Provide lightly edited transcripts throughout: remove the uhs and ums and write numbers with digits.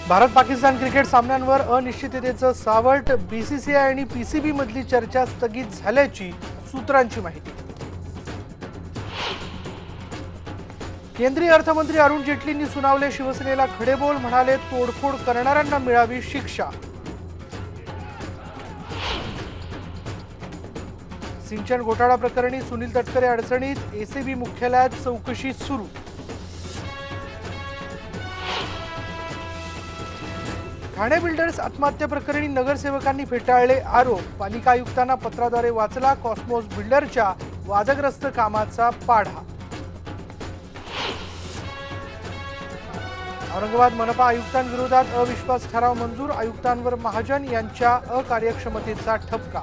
Bharat Pakistan cricket सामन्यांवर अनिश्चिततेचं सावट। BCCI आणि PCB मधली चर्चा स्थगित झाल्याची सूत्रांची माहिती। केंद्रीय अर्थमंत्री अरुण जेटलींनी सुनावले शिवसेनेला खडेबोल, म्हणाले तोडफोड करणाऱ्यांना मिळावी शिक्षा। सिंचन घोटाळा प्रकरणी सुनील तटकरे अडचणीत, एसीबी मुख्यालयात चौकशी सुरू। ठाणे बिल्डर्स आत्महत्या प्रकरणी नगरसेवकांनी फेटाळले आरोप, पालिका आयुक्तांना पत्राद्वारे वाचला कॉस्मोस बिल्डरच्या वादग्रस्त कामाचा पाढा। औरंगाबाद मनपा आयुक्तांविरोधात अविश्वास ठराव मंजूर, आयुक्तांवर महाजन यांच्या अकार्यक्षमतेचा ठपका।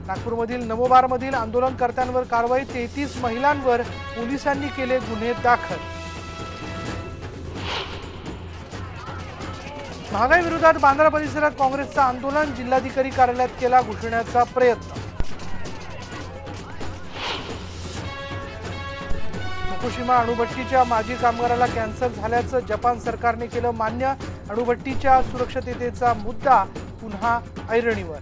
नागपूरमधील नमोबारमधील आंदोलनकर्त्यांवर कारवाई, 33 महिलांवर पोलिसांनी केले गुन्हे दाखल। महागाई विरोधात बांद्रा परिसरात काँग्रेसचं आंदोलन, जिल्हाधिकारी कार्यालयात केला घुसण्याचा प्रयत्न। फुकुशिमा अणुभट्टीच्या माजी कामगाराला कॅन्सर झाल्याचं जपान सरकारने केलं मान्य, अणुभट्टीच्या सुरक्षिततेचा मुद्दा पुन्हा ऐरणीवर।